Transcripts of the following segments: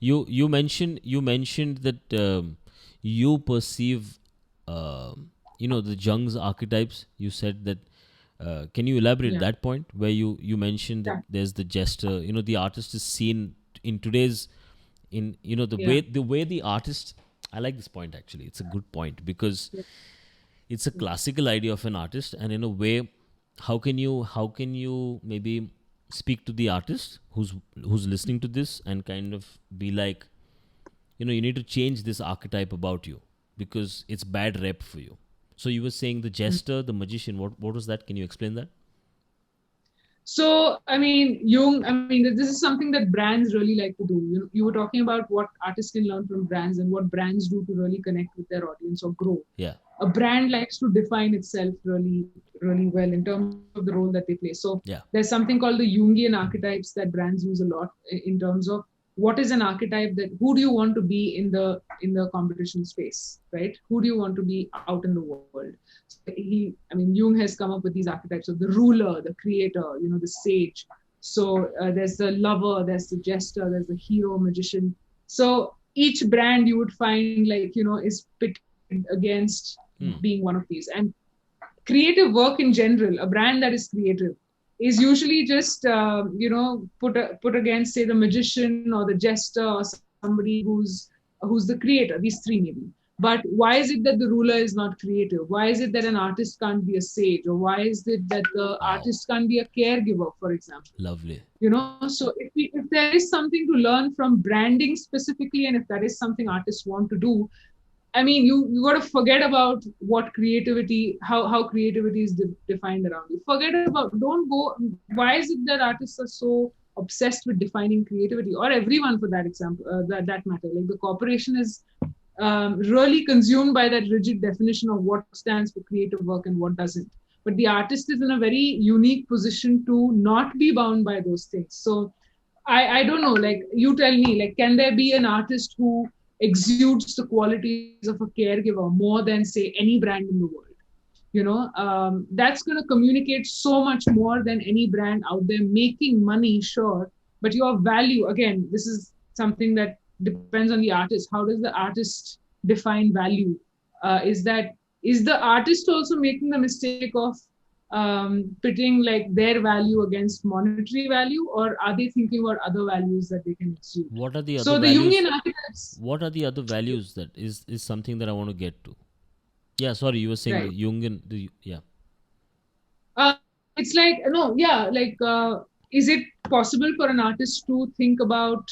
You mentioned that you perceive the Jung's archetypes. You said that. Can you elaborate Yeah. that point where you mentioned that Yeah. there's the jester? The artist is seen in today's in the Yeah. way the artist. I like this point actually. It's a good point because Yeah. it's a classical idea of an artist, and in a way, how can you maybe speak to the artist who's listening to this and kind of be like, you need to change this archetype about you because it's bad rep for you. So you were saying the Mm. jester, the magician. What was that? Can you explain that? So, I mean, Jung, I mean, this is something that brands really like to do. You were talking about what artists can learn from brands and what brands do to really connect with their audience or grow. Yeah. A brand likes to define itself really, really well in terms of the role that they play. So Yeah. there's something called the Jungian archetypes that brands use a lot in terms of what is an archetype, that who do you want to be in the competition space, right? Who do you want to be out in the world? I mean, Jung has come up with these archetypes of the ruler, the creator, the sage. So there's the lover, there's the jester, there's the hero, magician. So each brand you would find, like, is pitted against Hmm. being one of these. And creative work in general, a brand that is creative, is usually just put against, say, the magician or the jester or somebody who's the creator. These three maybe. But why is it that the ruler is not creative? Why is it that an artist can't be a sage? Or why is it that the Wow. artist can't be a caregiver, for example? Lovely. So if there is something to learn from branding specifically, and if that is something artists want to do, I mean, you got to forget about what creativity, how creativity is defined around you. Forget about, don't go. Why is it that artists are so obsessed with defining creativity, or everyone for that example, that matter? Like the corporation is really consumed by that rigid definition of what stands for creative work and what doesn't. But the artist is in a very unique position to not be bound by those things. So I don't know, like you tell me, like, can there be an artist who exudes the qualities of a caregiver more than, say, any brand in the world? That's going to communicate so much more than any brand out there making money, sure. But your value, again, this is something that depends on the artist. How does the artist define value? Is the artist also making the mistake of pitting like their value against monetary value, or are they thinking about other values that they can exude? What are the other So the values? Jungian archetypes, What are the other values that is something that I want to get to? Yeah, sorry, you were saying right? the Jungian. Yeah. Uh, it's like, no, yeah, like, is it possible for an artist to think about,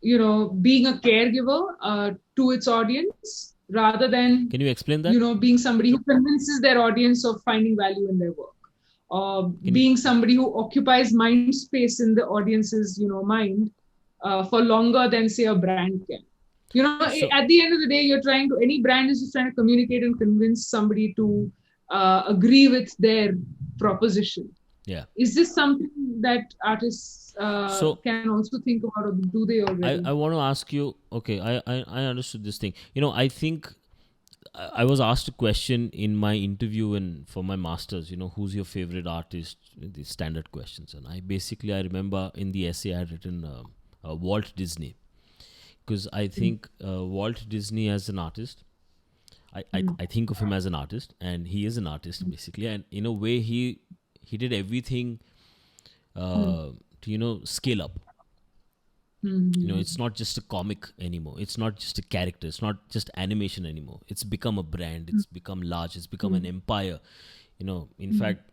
being a caregiver to its audience rather than, Can you explain that? being somebody who convinces their audience of finding value in their work, or Can you? being somebody who occupies mind space in the audience's, mind for longer than, say, a brand can. So At the end of the day, any brand is just trying to communicate and convince somebody to agree with their proposition. yeah. Is this something that artists So can also think about, or do they I already? I want to ask you. Okay, I understood this thing. I think I was asked a question in my interview and for my masters. Who's your favorite artist? The standard questions, and I remember in the essay I had written Walt Disney because I Mm, think Walt Disney as an artist. mm, I think of him as an artist, and he is an artist mm, basically. And in a way, he did everything mm, to scale up. mm, It's not just a comic anymore. It's not just a character. It's not just animation anymore. It's become a brand. mm, It's become large. It's become an mm, empire. In mm, fact,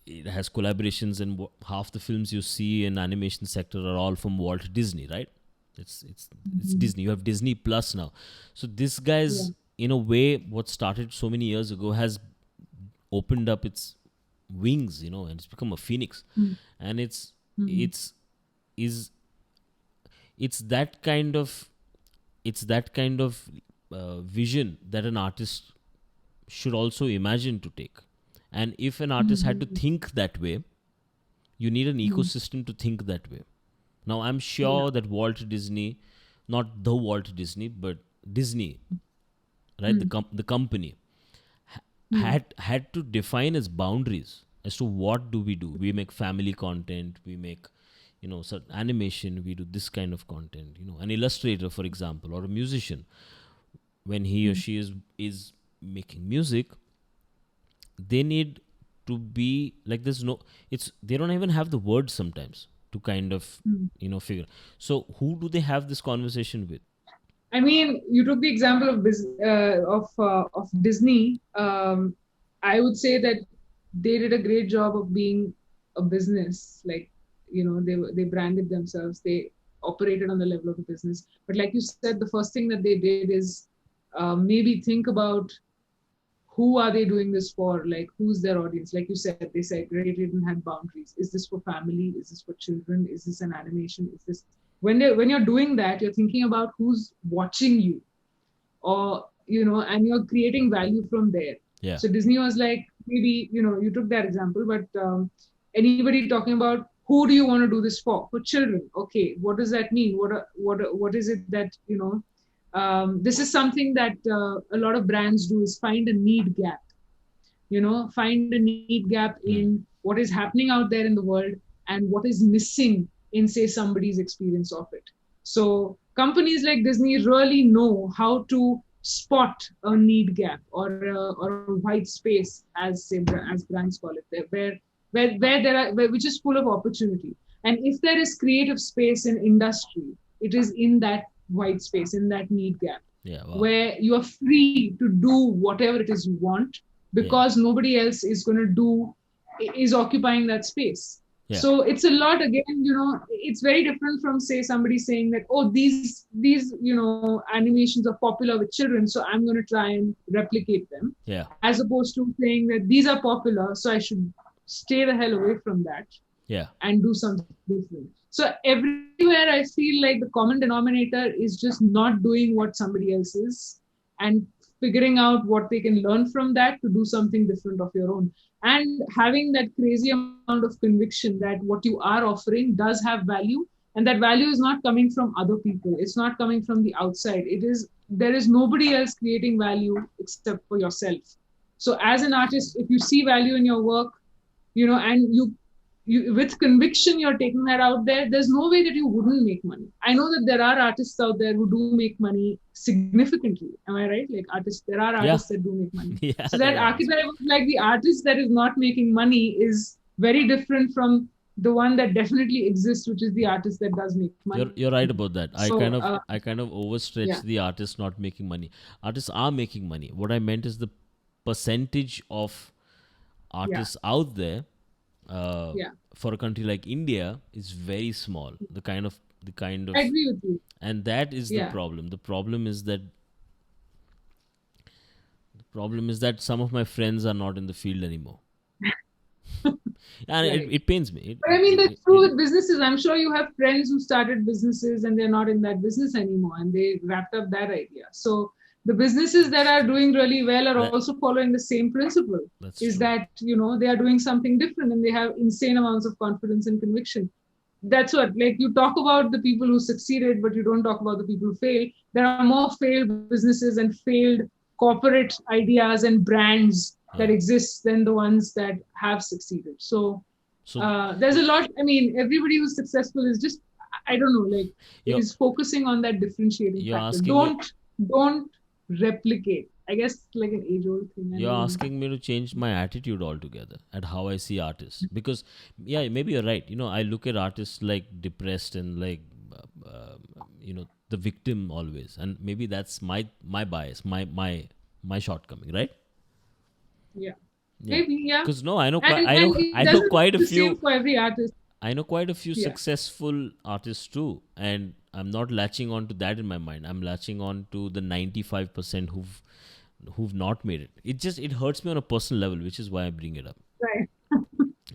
it has collaborations, and half the films you see in animation sector are all from Walt Disney, right? It's mm. Disney. You have Disney Plus now. So this Yeah. guy's, in a way, what started so many years ago has opened up its wings, and it's become a phoenix. Mm, And mm, it's is it's that kind of vision that an artist should also imagine to take. And if an artist had to mm, think that way, you need an mm. ecosystem to think that way. Now, I'm Yeah. sure that Walt Disney, not the Walt Disney, but Disney, right, Mm, the company, mm, had to define its boundaries as to what do. We make family content, we make certain animation, we do this kind of content. An illustrator, for example, or a musician, when he or she is making music, they need to be like, there's no, they don't even have the words sometimes to kind of figure. So who do they have this conversation with? I mean, you took the example of Disney. I would say that they did a great job of being a business. Like, they branded themselves. They operated on the level of a business. But like you said, the first thing that they did is maybe think about who are they doing this for? Like, who's their audience? Like you said, they segregated and had boundaries. Is this for family? Is this for children? Is this an animation? Is this when you're doing that, you're thinking about who's watching you, or and you're creating value from there. Yeah. So Disney was like, maybe you took that example, but anybody talking about who do you want to do this for children? Okay, what does that mean? What is it that this is something that a lot of brands do, is find a need gap. Find a need gap in what is happening out there in the world and what is missing in, say, somebody's experience of it. So companies like Disney really know how to spot a need gap or a white space, as brands call it, where there are, which is full of opportunity. And if there is creative space in industry, it is in that white space, in that need gap, where you are free to do whatever it is you want, because nobody else is occupying that space. Yeah. So it's a lot, again, it's very different from, say, somebody saying that, oh, these animations are popular with children, so I'm going to try and replicate them. Yeah. As opposed to saying that these are popular, so I should stay the hell away from that. Yeah. And do something different. So everywhere I feel like the common denominator is just not doing what somebody else is and figuring out what they can learn from that to do something different of your own. And having that crazy amount of conviction that what you are offering does have value, and that value is not coming from other people. It's not coming from the outside. There is nobody else creating value except for yourself. So as an artist, if you see value in your work, and you with conviction, you're taking that out there, there's no way that you wouldn't make money. I know that there are artists out there who do make money significantly. Am I right? Like there are artists that do make money. Yeah, so that archetype of like the artist that is not making money is very different from the one that definitely exists, which is the artist that does make money. You're right about that. So, I kind of overstretched the artist not making money. Artists are making money. What I meant is the percentage of artists out there for a country like India is very small. The kind of I agree with you. And that is the problem. The problem is that some of my friends are not in the field anymore. And it pains me. But I mean, that's true with businesses. I'm sure you have friends who started businesses and they're not in that business anymore, and they wrapped up that idea. So the businesses that are doing really well are also following the same principle. Is that, they are doing something different and they have insane amounts of confidence and conviction. That's what, like, you talk about the people who succeeded, but you don't talk about the people who failed. There are more failed businesses and failed corporate ideas and brands that exist than the ones that have succeeded. So there's a lot. I mean, everybody who's successful is just, I don't know, like, is focusing on that differentiating factor. Don't replicate. I guess like an age-old thing. You're asking me to change my attitude altogether at how I see artists, because maybe you're right. I look at artists like depressed and like the victim always, and maybe that's my bias, my shortcoming, right? Yeah. Maybe, yeah. Because I know quite a few for every artist. I know quite a few successful artists too, and I'm not latching on to that in my mind. I'm latching on to the 95% who've not made it. It hurts me on a personal level, which is why I bring it up. Right.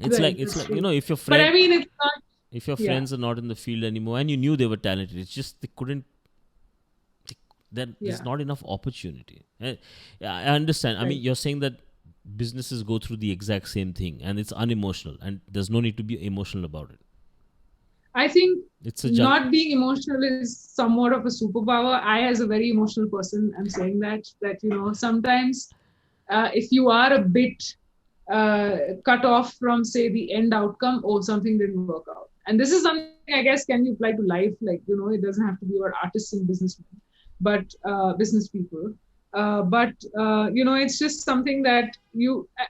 It's like if your friend, but I mean, it's not. If your friends are not in the field anymore and you knew they were talented, it's just they couldn't. There's not enough opportunity. I understand. Right. I mean, you're saying that businesses go through the exact same thing and it's unemotional and there's no need to be emotional about it. I think not being emotional is somewhat of a superpower. I, as a very emotional person, am saying that sometimes if you are a bit cut off from, say, the end outcome, something didn't work out. And this is something I guess can be applied to life. Like, it doesn't have to be about artists and businessmen, but business people. It's just something that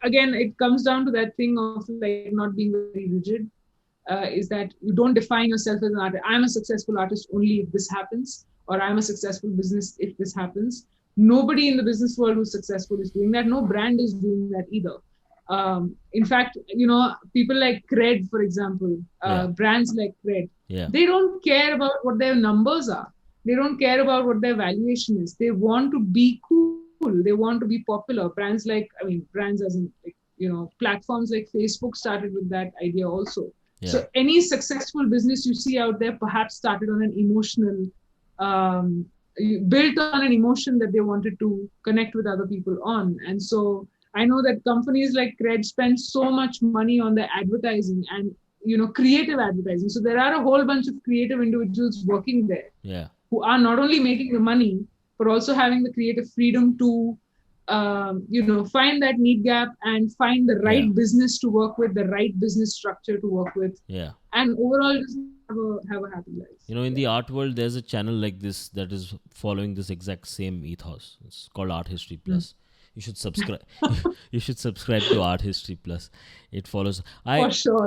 again, it comes down to that thing of like not being very rigid. Is that you don't define yourself as an artist. I'm a successful artist only if this happens, or I'm a successful business if this happens. Nobody in the business world who's successful is doing that. No brand is doing that either. In fact, people like Cred, for example, brands like Cred, they don't care about what their numbers are. They don't care about what their valuation is. They want to be cool. They want to be popular. Brands as in, like, platforms like Facebook started with that idea also. Yeah. So any successful business you see out there perhaps started on an emotional, built on an emotion that they wanted to connect with other people on. And so I know that companies like Cred spend so much money on their advertising and, creative advertising. So there are a whole bunch of creative individuals working there who are not only making the money, but also having the creative freedom to, find that need gap and find the right business to work with, the right business structure to work with. Yeah. And overall just have a happy life. In the art world, there's a channel like this that is following this exact same ethos. It's called Art History Plus. You should subscribe. You should subscribe to Art History Plus. It follows. For sure.